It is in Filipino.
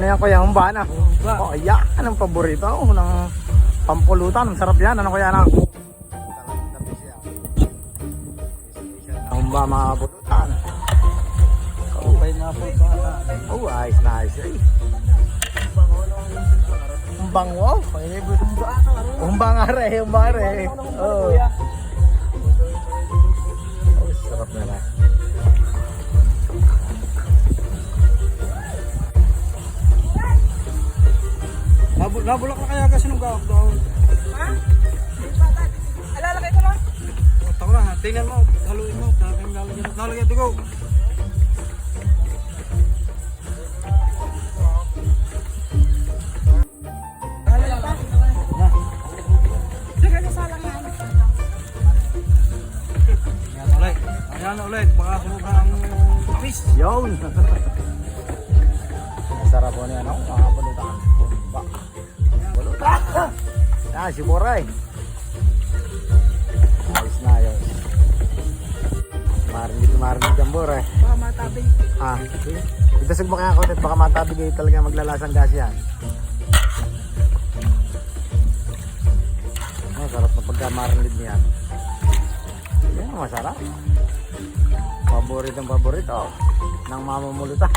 Ano yan kuya, humba na? Humba. Oh, yan ang paborito ng pampulutan. Ang sarap yan. Ano kuya na? Humba mga pulutan. Okay na po sa Oh, ayos na ayos eh. Humbang wow. Humbang are, humbang are. Oh. Oh, sarap na lang. Nabulak na kaya kasi nung gawak doon. Ha? Alalagay ko lang. Tako na, tingnan mo, haluin mo, lalagyan ito ko. Lagay sa lang yan. Ayan ulit, baka sumubra ang tamis. Yun. Masarap po niya, no? Mga pulutan. Humba. Pulutan. Ah, si Boray. Ayos na ayos. Marinig ang Boray. Baka matabing. Ah, okay. Itasag mo kaya konti, baka matabig kayo talaga maglalasang gas yan. Masarap na pagka-marinade niyan. Yan, masarap. Paborito ng mamamulutan.